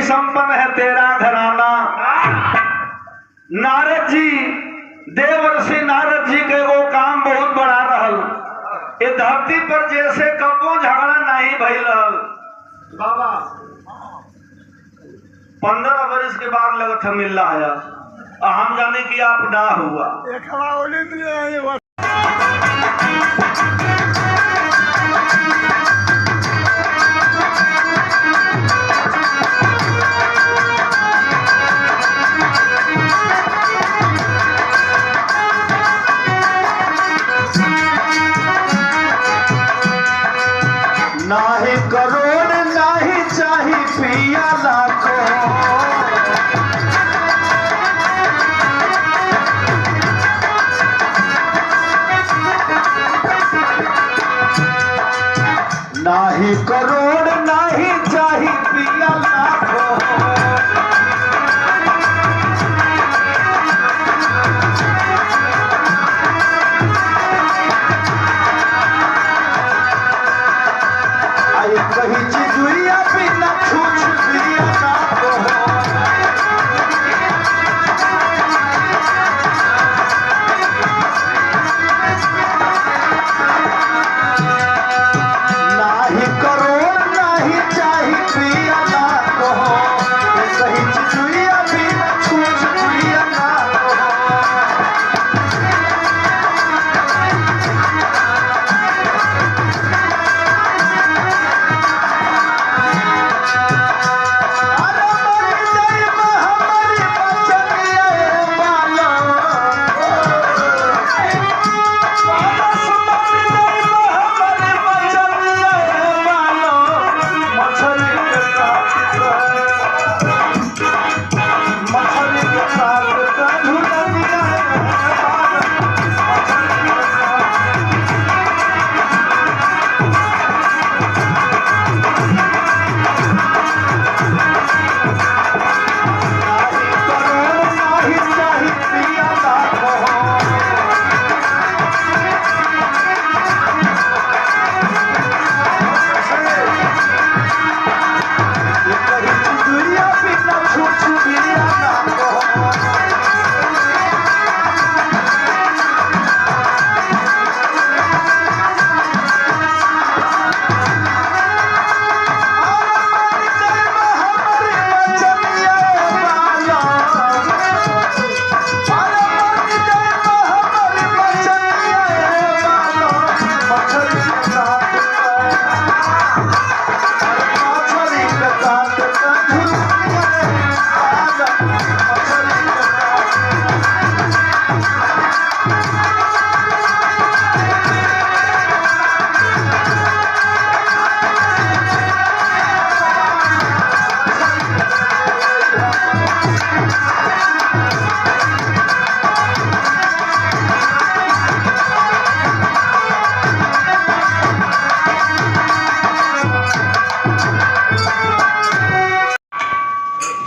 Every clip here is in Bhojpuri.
संपन्न है तेरा घराना। नारद जी, देवर्षि नारद जी के वो काम बहुत बड़ा रहल। ये धरती पर जैसे कबो झगड़ा नहीं भइल रहल बाबा। 15 वर्ष के बाद लगत है मिल रहा है। हम जाने की आप ना हुआ नाही करोड़ नाही चाही पिया लाखों। नाही करोड़ नाही चाही पिया लाखों। कहीं चिजुइया बिना छूछ पिया ना तो नाही करोड़ नहीं चाही पिया ना तो कहीं चिजुइया बिना छूछ पिया ना तो।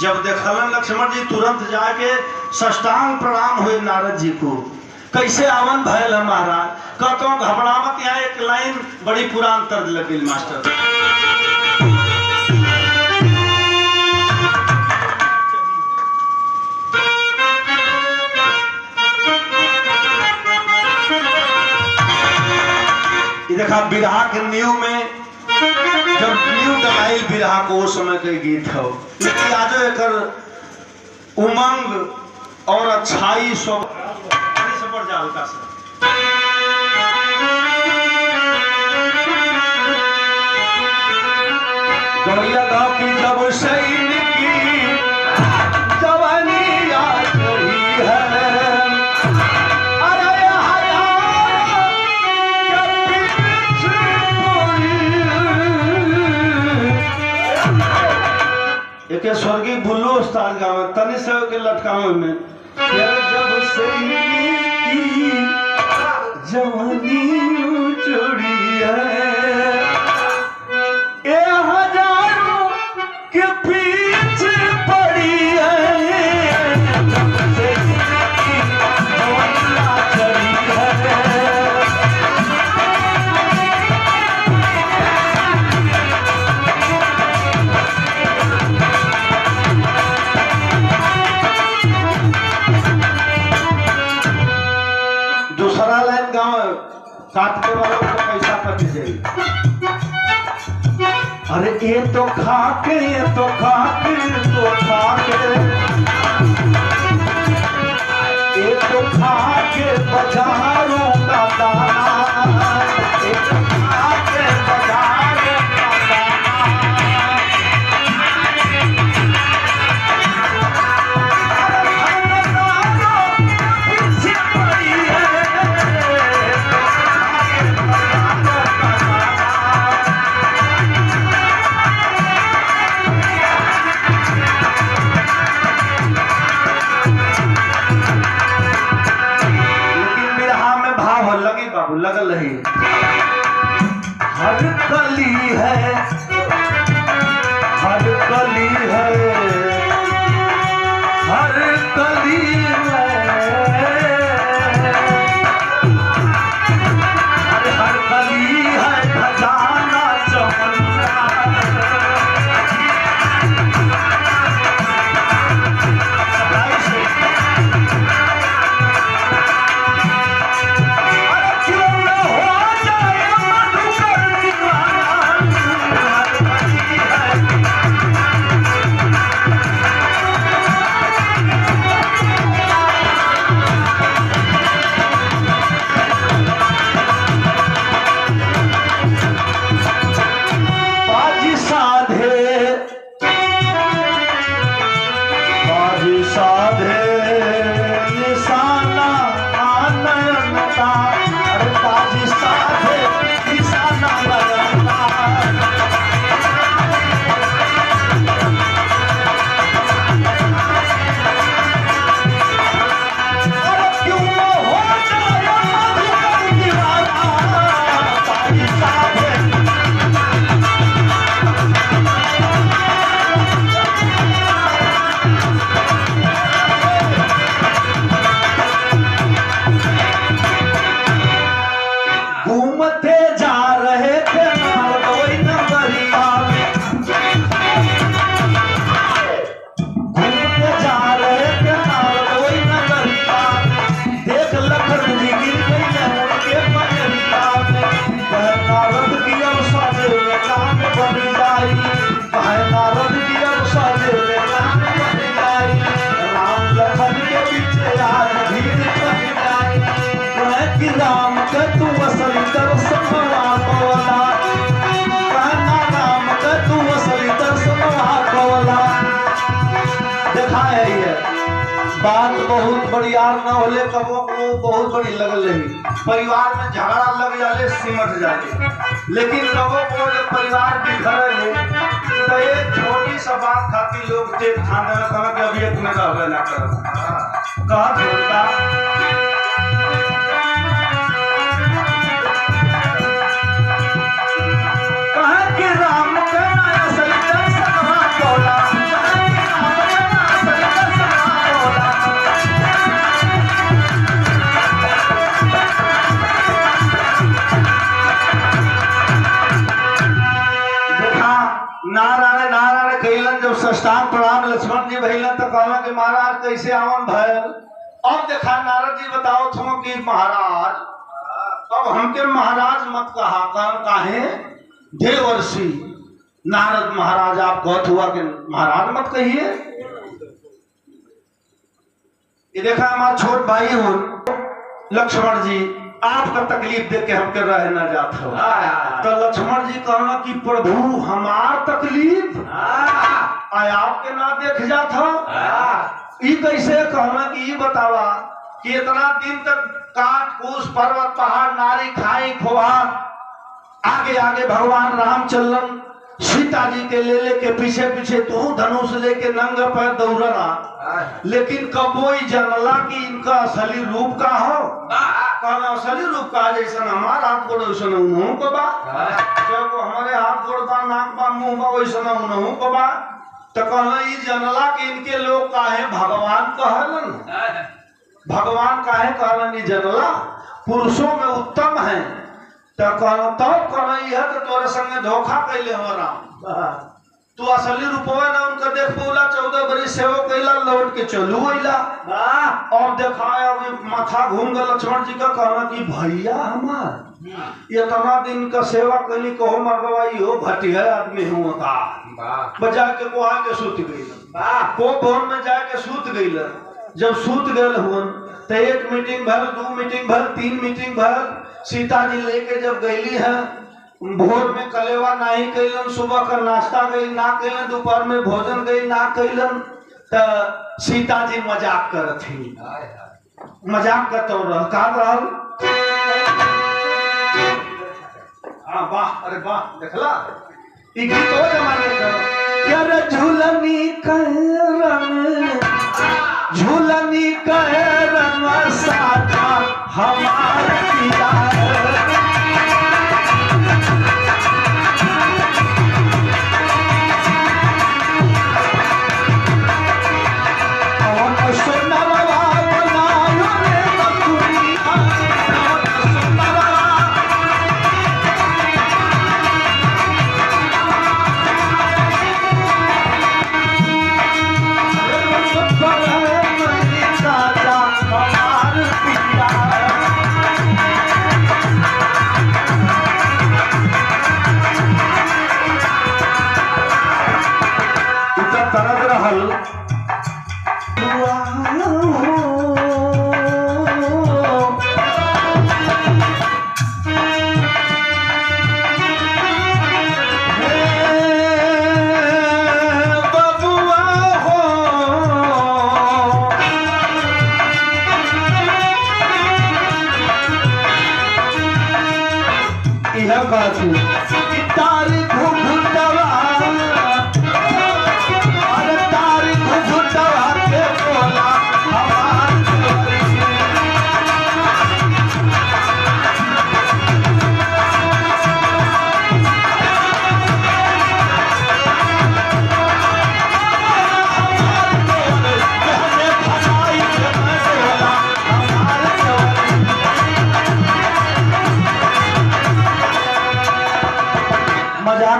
जब देखलन लक्ष्मण जी तुरंत जाके साष्टांग प्रणाम हुए नारद जी को। कैसे आवन भयल है महाराज। कहते घबरावत। यहाँ एक लाइन बड़ी पुरान तर्ज लगिल मास्टर। देखा बिरहा के न्यू में जब न्यू दलाइल बिरहा को उस समय के गीत हो, लेकिन आज एक उमंग और अच्छाई सब बढ़ जा हल्का सा। गौया गाँव की जब सैनिक की जवानी आ रही है। एक स्वर्गीय बुल्लू उस्ताद गाँव तनि से के लटकावे में जब सैनिक की जवानी चोरी है। ए हजारों के पीछे पड़ी है। काटने वालों को पैसा कट जाए। अरे ये तो खाके ये तो खाके तो खाके ये तो खाके बाजारों का दाना, ये तो खाके बाजारों का दाना। लगल रही हर कली है, हर कली है, हर कली है, हर कली है खजाना चमन। राम का तू असली दर्शनवा कोला, कहना राम का तू असली दर्शनवा कोला। देखा है ये बात बहुत बड़ी यार न होले कबो को बहुत बड़ी लगल रही। परिवार में झगड़ा लग जाले सिमट जाले, लेकिन कबो को जब परिवार बिखरे तो एक छोटी सा बात खाती लोग टेक ठाने में कहा कि अभी एक में रहबे ना करब। कहा छोटा नारायण नारायण कैलन। जब सष्टांग प्रणाम लक्ष्मण जी भैलन तो कहला कि महाराज कैसे आवन भयल। अब देखा नारद जी बताओ थो कि महाराज अब हमके महाराज मत कहा, काहे देवर्षि नारद महाराज आप कहत हुआ कि महाराज मत कहिए। ये देखा हमारा छोट भाई हो लक्ष्मण जी आपका तकलीफ देख के हमके रह न जात हो। तो लक्ष्मण जी कहना कि प्रभु हमार तकलीफ आपके ना देख जात हो। ई कैसे कहना कि ई बतावा कि इतना दिन तक काट कूस पर्वत पहाड़ नारी खाई खोआ आगे आगे भगवान राम चलन सीता जी के ले लेके पीछे पीछे तू धनुष लेके नंगे पैर दौड़ना, लेकिन कबोई जनला कि इनका असली रूप का हो। कहना असली रूप का जैसा हमारा हाथ गोड़ वैसा उन्हों को बा, जब हमारे हाथ गोड़ बा नाक बा मुंह बा वैसा उन्हों को बा। तो कहना ये जनला कि इनके लोग काहे भगवान कहलन, भगवान काहे कहलन ये जनला पुरुषों में उत्तम है। तो कहना तब कहना यह तो तोरे संगे धोखा कैले हो राम, तू असली रूपवा ना उनका देख पौला 14 बरिस सेवा कैला लौट के चलू अइला। और देखा माथा घूम गया लक्ष्मण जी का कहना कि भैया हमार इतना दिन का सेवा कनी कहो मरवा यो भटिया आदमी हूँ का बजा के को आके सूत गई को भवन में जाके सूत गई। जब सूत गए हुन तो एक मीटिंग भर, 2 मीटिंग भर, 3 मीटिंग भर सीता जी लेके जब गईली है, भोर में कलेवा नहीं कैलन, सुबह का नाश्ता गई ना कैलन, दोपहर में भोजन गई ना कैलन, तो सीता जी मजाक करत थी। मजाक करते रह का रहल। हाँ वाह, अरे वाह, देखला ई गीत हो जमाने का यार। झूलनी कह रंग साथा हमारा पिया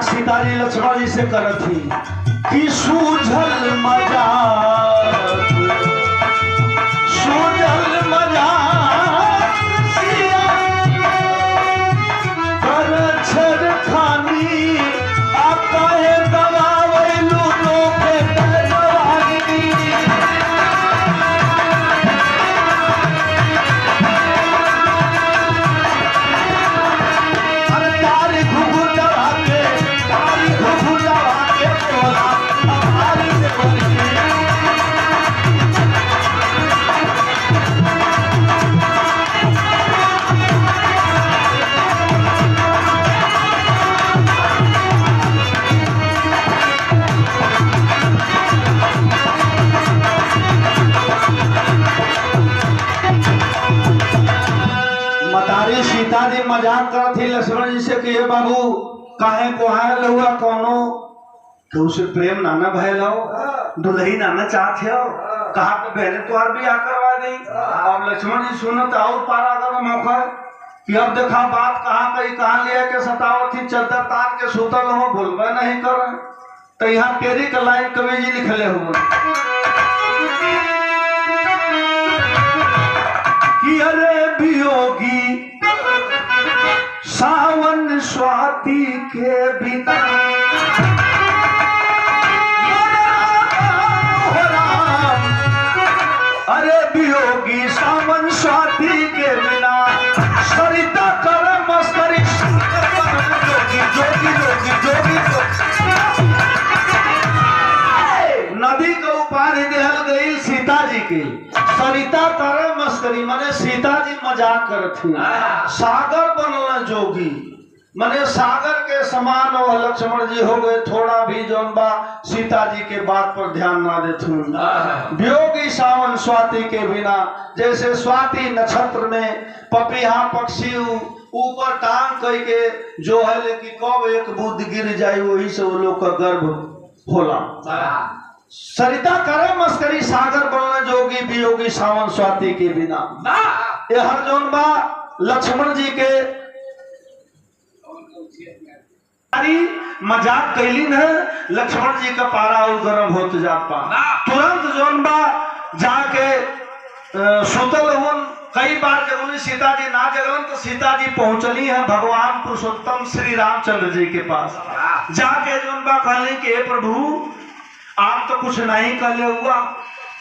सीताजी लक्ष्मण जी से करत थी कि सूझल मजाक कर छेड़खानी आपका है दबावैलू लोके जवानी। अरे तारी घुघुटा सीता जी मजाक कर थी लक्ष्मण जी से कि बाबू काहे को आयल हुआ कोनो तो उसे प्रेम नाना भय लाओ दुल्ही नाना चाहते हो कहा तो बहने तुहार भी करवा दी। और लक्ष्मण जी सुनत और पारा कर मौका कि अब देखा बात कहाँ कही कहाँ लिया के सतावत थी चद्दर तार के सुतल हो भूलबे नहीं कर। तो यहाँ तेरी का लाइन कवि जी लिखले हुए कि अरे वियोगी सावन स्वाति के बिना अरे वियोगी सावन स्वाति के बिना सरिता कर मस्करी जोगी जोगी जोगी नदी को उपाधि दिहल गई सीता जी की सरिता तरह मस्करी माने सीता जी मजाक करती। सागर बनना जोगी माने सागर के समान और लक्ष्मण जी हो गए थोड़ा भी जोनबा सीता जी के बात पर ध्यान ना देते। वियोगी सावन स्वाति के बिना जैसे स्वाति नक्षत्र में पपीहा पक्षी ऊपर टांग कई के जो है लेकिन कब एक बूंद गिर जाए वही से वो लोग का गर्भ होला। सरिता करे मस्करी सागर बनना जोगी वियोगी सावन स्वाति के बिना ये हर जोनबा लक्ष्मण जी के मजाक कैलीन है। लक्ष्मण जी का पारा और गर्म होते जाता तुरंत जोनबा जाके सुतल हुन कई बार जगली सीता जी ना जगलन तो सीता जी पहुंचली है भगवान पुरुषोत्तम श्री रामचंद्र जी के पास। जाके जुनबा कहले कि हे प्रभु आप तो कुछ नहीं कहले हुआ।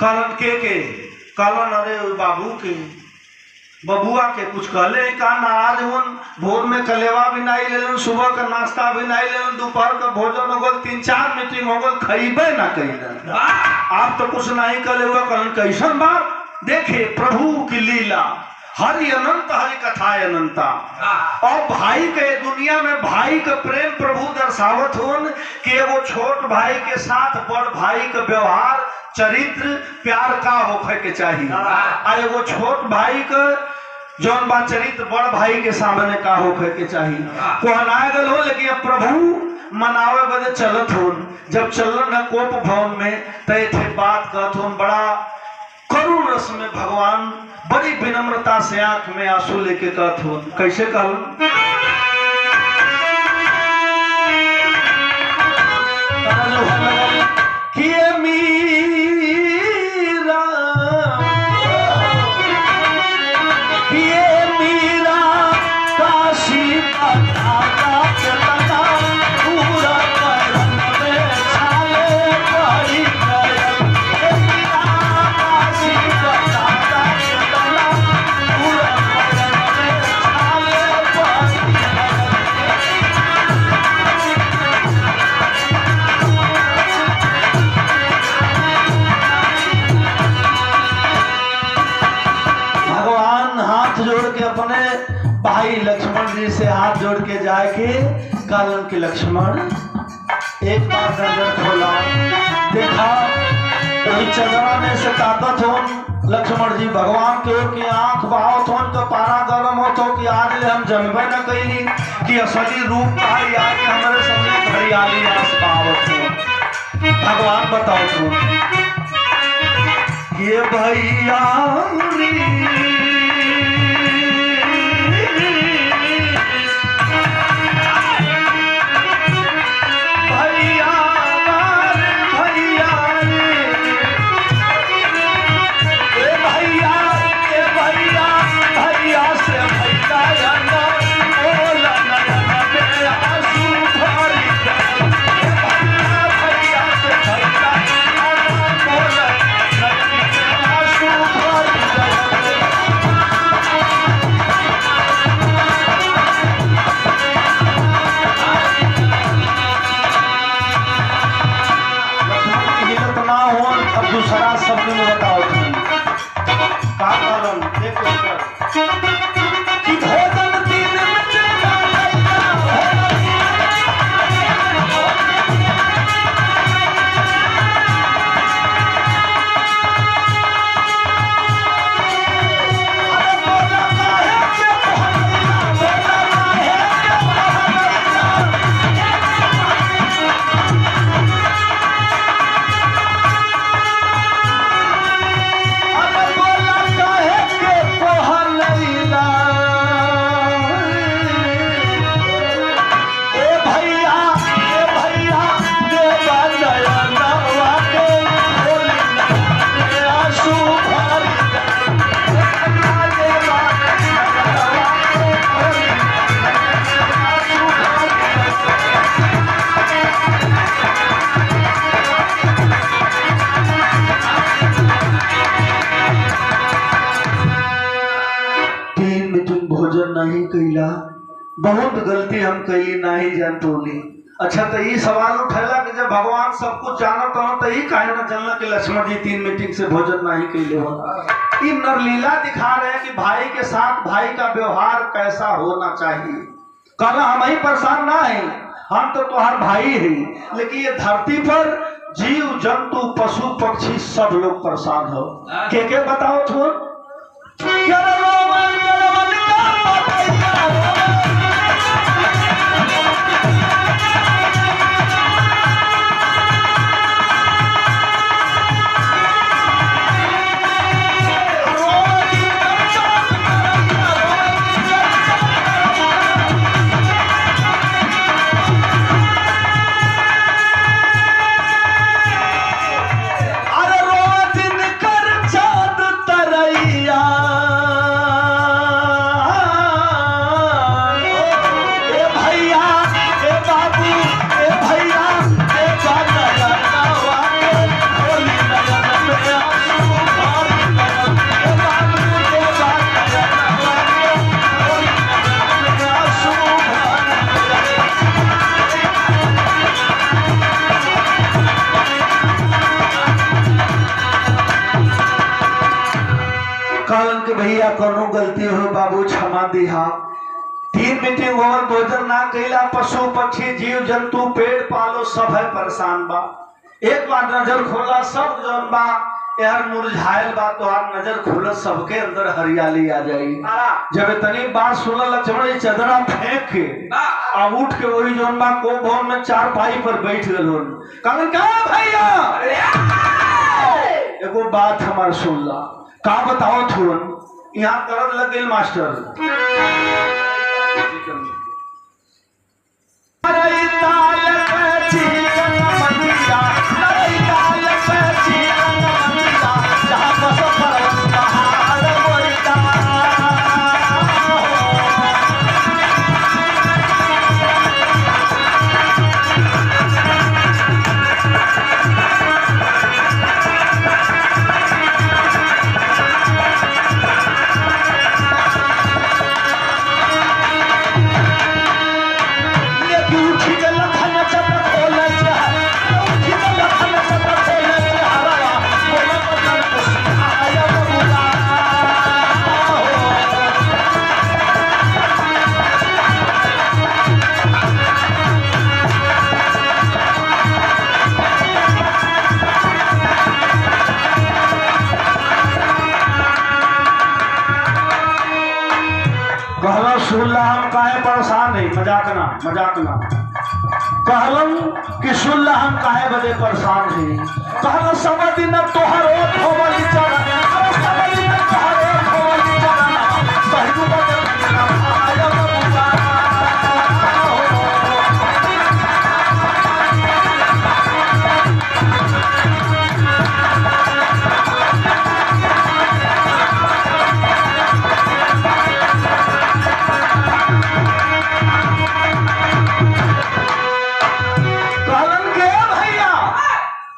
कहलन के कहलन अरे बाबू के बबुआ के कुछ कहले का नाराज हुन। भोर में कलेवा भी नहीं ले, सुबह का नाश्ता भी नहीं ले, दोपहर का भोजन हो गल, 3-4 मीटिंग हो गल, खइबे ना कहीं। आप तो कुछ नहीं कहले हुआ। कहलन कैसन बात? देखे प्रभु की लीला हरि अनंत, हरि कथा अनंता। और भाई के दुनिया में भाई का प्रेम प्रभु दर्शावत होन कि एगो छोट भाई के साथ बड़ भाई का व्यवहार चरित्र प्यार का होखे के चाहिए। और एगो छोट भाई का जौन बा चरित्र बड़ भाई के सामने का होखे के चाहिए। कहनाए गल हो, लेकिन प्रभु मनावे बदे चलत होन। जब चलन है कोप भवन में तय थे बात कहत होन, बड़ा करुण रस में भगवान बड़ी विनम्रता से आंख में आंसू लेके कहत हो। कैसे कहल कि मीरा काशी भाई लक्ष्मण जी से हाथ जोड़ के जाके कहलन कि लक्ष्मण एक बार नजर खोला, देखा वही चंद्रमा में से ताकत हो। लक्ष्मण जी भगवान के ओर की आंख बहावत हो तो पारा गर्म हो तो कि आज हम जन्मे न कैली कि असली रूप भाई आके हमारे सामने हरियाली आस पावत हो। भगवान बताओ तो ये भैया दूसरा शब्द में बताओ का कारण कि भोजन तीन नहीं कैला, बहुत गलती हम कैली नहीं जान तोली। अच्छा तो ये सवाल उठेला कि जब भगवान सब कुछ जानत हो तो ही काहे ना जानला कि लक्ष्मण जी 3 मीटिंग से भोजन नहीं कैले हो। ये नरलीला दिखा रहे हैं कि भाई के साथ भाई का व्यवहार कैसा होना चाहिए। कहना हम ही परेशान ना है, हम तो तुम्हार भाई है, लेकिन ये धरती पर जीव जंतु पशु पक्षी सब लोग परेशान हो। के बताओ थो कहलन के भैया कोनो गलती हो बाबू क्षमा दिहा। 3 मीटिंग और भोजन ना कैला, पशु पक्षी जीव जंतु पेड़ पालो सब है परेशान बा। एक बार नजर खोला सब जौन बा यार मुरझायल बा, तो आज नजर खोला सबके अंदर हरियाली आ जाई। जब इतनी बात सुनल लक्ष्मण जी चदरा फेंक के अब उठ के वही जौन बा को भवन में 4 पाई पर बैठ गए। कहलन का भैया एगो बात हमार सुनला, का बताओ थोड़न यहाँ करन लग गई मास्टर। हम काहे परेशान है, मजाक ना कहलन कि सुन ला हम काहे बदे परेशान है। कहलन सब दिन तोहर ओठ होवली चरण, सब दिन तोहर ओठ होवली चरण, सहिनु बदे आया बबुआ।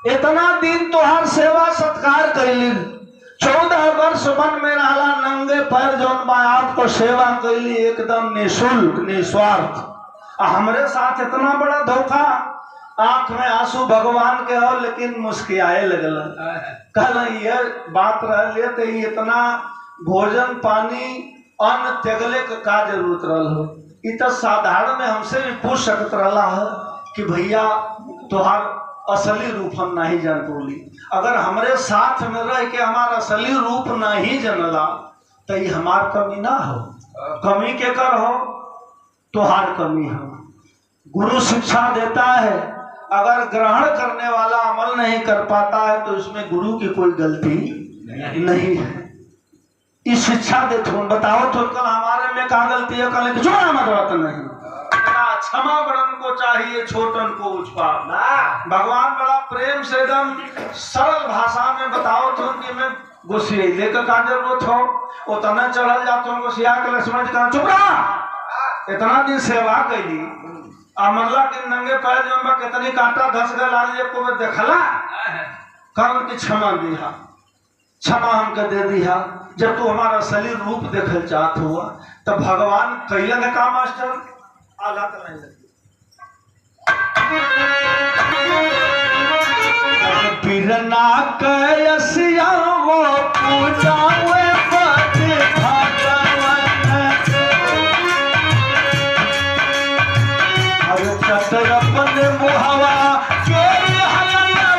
इतना दिन तोहार सेवा सत्कार कैली, 14 वर्ष मन में रहला नंगे पैर जौन बा आपको सेवा कैली एकदम निःशुल्क निस्वार्थ। हमरे साथ इतना बड़ा धोखा, आंख में आंसू भगवान के हो लेकिन मुस्कियाए लगल। कल ये बात रहे तो इतना भोजन पानी अन्न त्यागले का जरूरत रहा। इ तो साधारण में हमसे भी पूछ सकत रहा है कि भैया तोहार असली रूप हम नहीं जान पोली। अगर हमारे साथ में रह के हमारा असली रूप नहीं जानला तो ये हमार कमी ना हो, कमी के कर हो तोहार कमी हो। गुरु शिक्षा देता है, अगर ग्रहण करने वाला अमल नहीं कर पाता है तो इसमें गुरु की कोई गलती नहीं है। इस शिक्षा दे तुम बताओ तो कल हमारे में क्या गलती है, कल जो मत नहीं। क्षमा बड़न को चाहिए छोटन को उछपा। भगवान बड़ा प्रेम से एकदम सरल भाषा में बताओ तो कि मैं गुस्से लेकर का जरूरत हो उतना चढ़ल जाता उनको सिया के लक्ष्मण जी कहना चुप रहा। इतना दिन सेवा कैली अमरला के नंगे पैर जो कितनी कांटा धस गए लाल को देखला कारण की क्षमा दिया, क्षमा हमके दे दिया। जब तू हमारा असली रूप देखल चाहत हुआ तब भगवान कैलन का मास्टर आला करने लगी। बिरना कयसिया वो पूजावे पद भगवान अरे चतर अपने मुहावा के हलना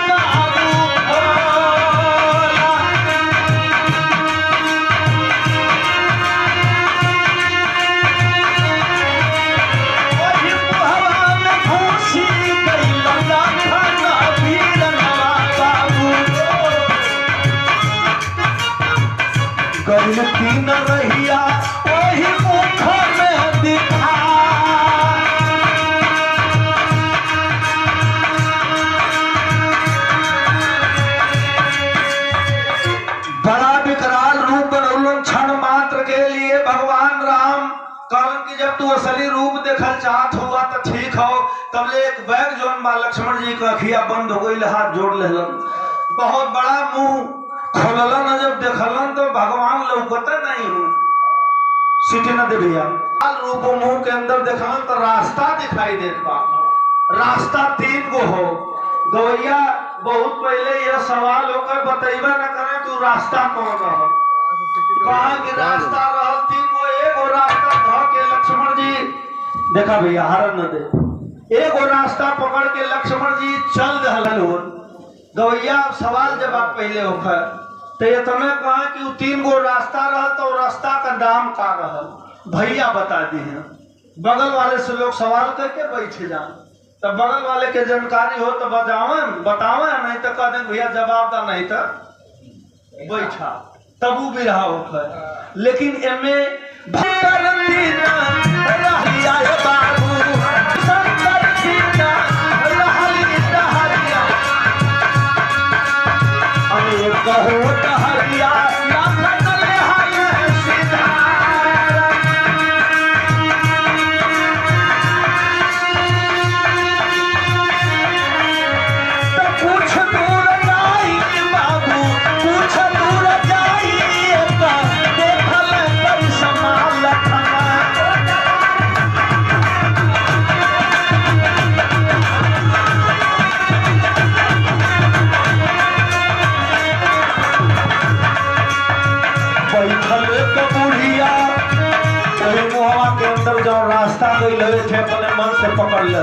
तीन रहिया वही मुख में दिखा। बड़ा विकराल रूप बनौलन क्षण मात्र के लिए भगवान राम। कारण कि जब तू असली रूप देखल चाहत हुआ तो ठीक हो। तब ले एक बैग जोन बा लक्ष्मण जी का अखिया बंद हो गई, हाथ जोड़ लेलन, बहुत बड़ा मुंह खोललन। जब देखलन तो भगवान लौकते नहीं हूँ, सीटी न दे भैया। रूप मुंह के अंदर देखलन तो रास्ता दिखाई देता। रास्ता 3 गो हो। गवैया बहुत पहले यह सवाल होकर बतैबा न करे तू रास्ता कौन हो। कहा कि रास्ता रहल तीन गो, एगो रास्ता ध के लक्ष्मण जी देखा भैया हरण न दे, एगो रास्ता पकड़ के लक्ष्मण जी चल रहल हो। गवैया सवाल जवाब पहले होकर तो ये तुम्हें कहा कि वो तीन गो रास्ता रहल तो रास्ता का नाम का रहल भैया बता दी है। बगल वाले से लोग सवाल करके बैठे जाए, तब बगल वाले के जानकारी हो तो बतावे, नहीं तो कह दें भैया जवाब दा, नहीं तो बैठा तब वो भी रहा होकर। लेकिन एमे रास्ता गई थे अपने मन से पकड़ ले,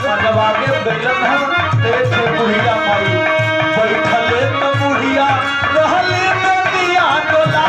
जब आगे गलन है थे बुढ़िया माई बैठले तो बुढ़िया रहले में दिया डोला।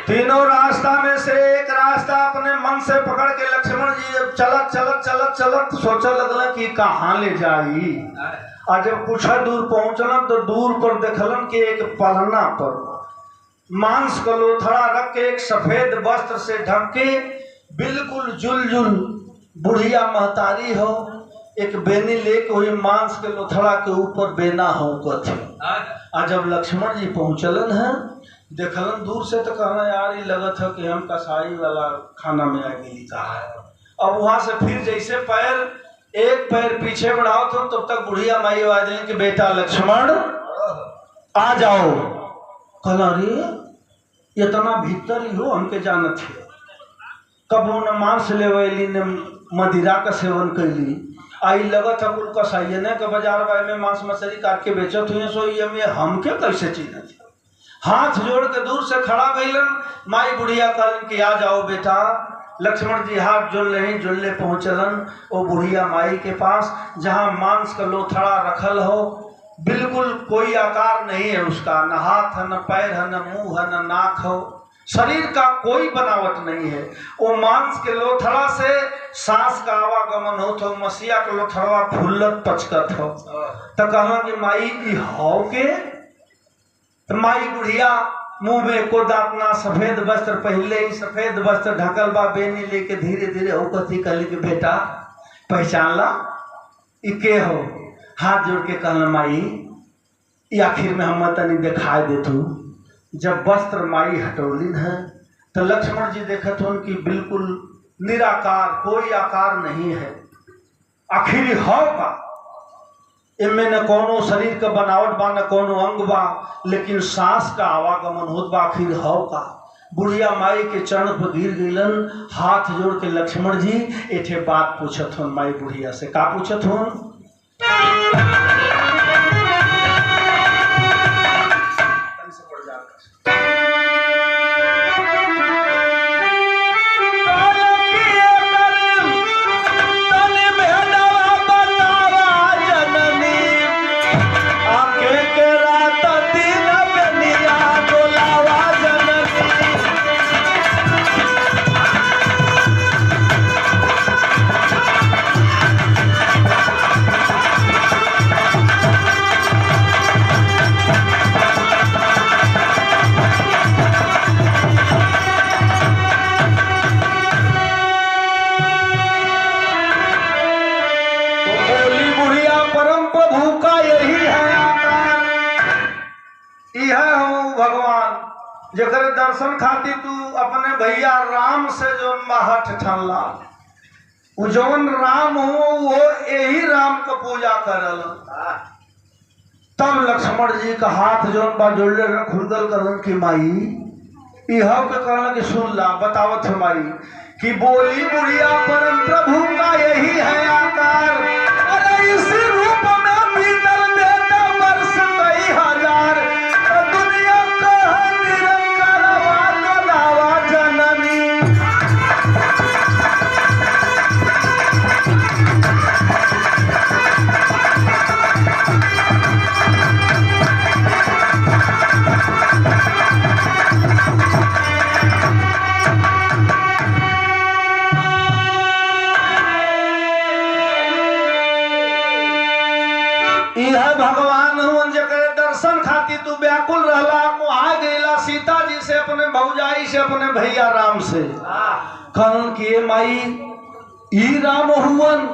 तीनों रास्ता में से एक रास्ता अपने मन से पकड़ के लक्ष्मण जी जब चलत सोचा लगल कि कहाँ ले जाई। और जब कुछ दूर पहुंचलन तो दूर पर देखलन कि एक पलना पर मांस का लोथड़ा रख के एक सफेद वस्त्र से ढक के बिल्कुल जुलजुल बुढ़िया महतारी हो, एक बेनी लेके हुई मांस के लोथड़ा के ऊपर बेना हो कथे। और जब लक्ष्मण जी पहुंचलन है देखलन दूर से तो कहना यार ये लगत है कि हम कसाई वाला खाना में आ गई का है। अब वहां से फिर जैसे एक पैर पीछे बढ़ाओ तो तब तक बुढ़िया माई आवाज दें कि बेटा लक्ष्मण आ जाओ। कहला रे इतना भीतर ही हो हमके जानत है, कब न मांस लेवली न मदिरा का सेवन कैली, आई लगत है कुल कसाई ने के बाजार में मांस मछली काट के बेचत हुए, सो ये में हमके कैसे चिन्हत। हाथ जोड़ के दूर से खड़ा गईलन, माई बुढ़िया कहलन कि आ जाओ बेटा। लक्ष्मण जी हाथ जुड़ले पहुंचलन वो बुढ़िया माई के पास जहां मांस का लोथड़ा रखल हो, बिल्कुल कोई आकार नहीं है उसका, न हाथ है न पैर है न मुंह है न नाक हो, शरीर का कोई बनावट नहीं है। वो मांस के लोथड़ा से सांस का आवागमन हो तो मसीहा के लोथड़ा फुल्लत पचकत हो। तो कहना कि माई हो के तो माई बुढ़िया मुंह में को दापना सफेद वस्त्र पहले ही सफेद वस्त्र ढकल बा बेनी लेके धीरे धीरे औकती कहली कि बेटा पहचान ला इके हो। हाथ जोड़ के कहना माई ये आखिर में हम तनी दिखाई देतू। जब वस्त्र माई हटौलिन है तो लक्ष्मण जी देखत हो कि बिल्कुल निराकार, कोई आकार नहीं है। आखिर हो का इनमें न कोनो शरीर का बनावट बा न कोनो अंग बा, लेकिन सांस का आवागमन होत बा। आखिर हव का बुढ़िया माई के चरण पर गिर गईलन, हाथ जोड़ के लक्ष्मण जी एठे बात पूछत हन माई बुढ़िया से। का पूछत हन? जेकर दर्शन खातिर तू अपने भैया राम से जो महट ठनला, वो जौन राम हो वो यही राम को पूजा करल। तब लक्ष्मण जी का हाथ जौन बा जोड़ले खुलगल करन की माई इह के कहना कि सुन ला बतावत है माई कि बोली बुढ़िया परम प्रभु का यही है आकार, अरे इस रूप में भीतर बेटा वर्ष कई हजार, दुनिया का निरंकार वाला जननी। भगवान हुन जकर दर्शन खातिर तू व्याकुल रहला, को आ गईला सीता जी से अपने भौजाई से अपने भैया राम से कहन किए माई ई राम हुवन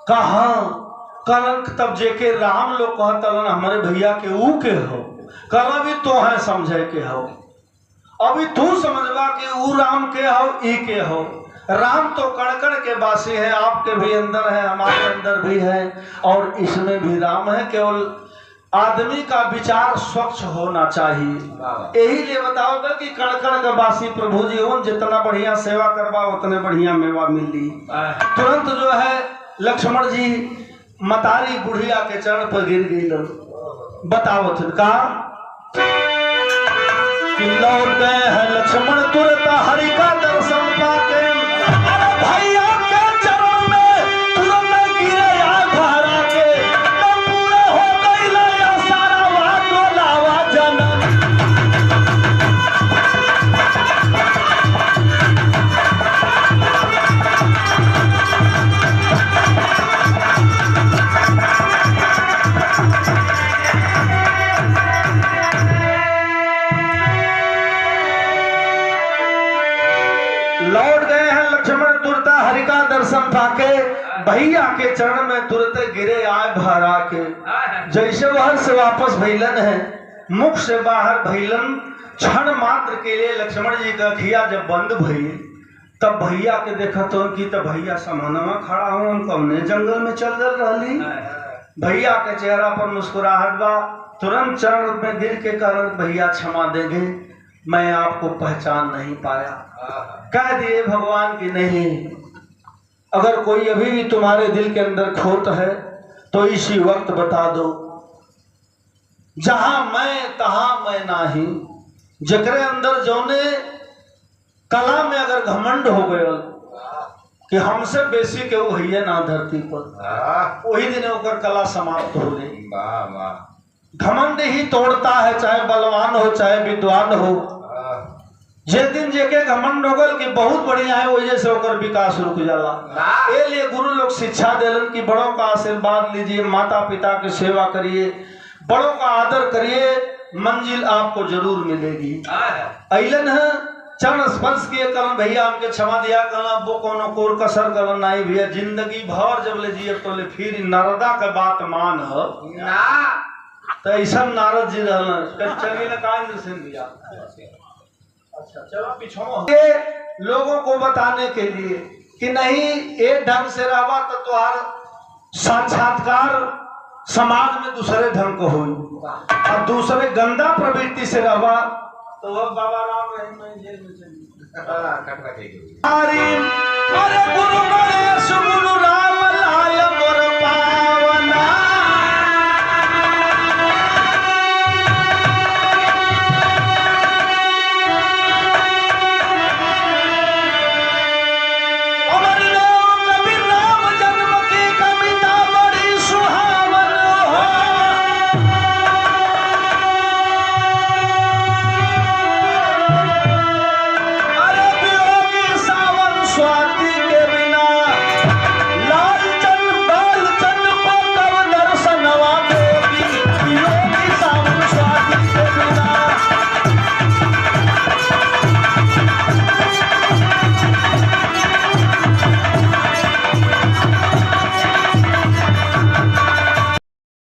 कहा कहन तब जेके राम लोग कहतलन हमारे भैया के ऊ के हो कहला भी तो है समझे के हो, अभी तू समझवा कि ऊ राम के हो ई के हो। राम तो कणकण के वासी है, आपके भी अंदर है हमारे अंदर भी है और इसमें भी राम है, केवल आदमी का विचार स्वच्छ होना चाहिए। यही लिए बताओ कि कणकण का वासी प्रभु जी हो, जितना बढ़िया सेवा करवा उतने बढ़िया मेवा मिली। तुरंत जो है लक्ष्मण जी मतारी बुढ़िया के चरण पर गिर गई। बताओ का लौट गए हैं लक्ष्मण तुरंत हरि का दर्शन पाके, भैया के चरण में तुरंत गिरे घरा के, तब पूरा हो गई सारा वाटो लावा जनम। लौट गए हैं लक्ष्मण तुरंत हरि का दर्शन पाके, भैया के चरण में तुरंत गिरे आए भरा के। जैसे वह से वापस भैलन है, मुख से बाहर भैलन, क्षण मात्र के लिए लक्ष्मण जी का अखिया जब बंद भई तब भैया के देखा तो उनकी तब भैया समानमा खड़ा हो, उनको हमने जंगल में चल गल रही। भैया के चेहरा पर मुस्कुराहट बा, तुरंत चरण में गिर के कारण भैया क्षमा देंगे, मैं आपको पहचान नहीं पाया। कह दिए भगवान की नहीं, अगर कोई अभी भी तुम्हारे दिल के अंदर खोट है तो इसी वक्त बता दो, जहां मैं तहां मैं नाही। जकरे अंदर जौने कला में अगर घमंड हो गया कि हमसे बेसी के वो है ना धरती पर, वही दिन ओकर कला समाप्त हो गई। घमंड ही तोड़ता है, चाहे बलवान हो चाहे विद्वान हो। जे दिन जेके घमंड हो गल कि बहुत बढ़िया है, वजह से होकर विकास रुक जाला। ये लिए गुरु लोग शिक्षा देलन कि बड़ों का आशीर्वाद लीजिए, माता पिता की सेवा करिए, बड़ों का आदर करिए, मंजिल आपको जरूर मिलेगी। अइलन है चरण स्पर्श किए कलन भैया हमके क्षमा दिया कलन, वो कोनो कोर कसर कलन नहीं भैया, जिंदगी भर जब ले जिए तो ले फिर नारदा का बात मान हो तो ऐसा नारद जी रहना चलिए ना कांड से दिया। अच्छा चलो पीछे लोगों को बताने के लिए कि नहीं एक ढंग से रहा तो तुम्हार साक्षात्कार समाज में दूसरे ढंग को हो, और दूसरे गंदा प्रवृत्ति से रहा तो वह बाबा राम रहीम जेल में चलिए।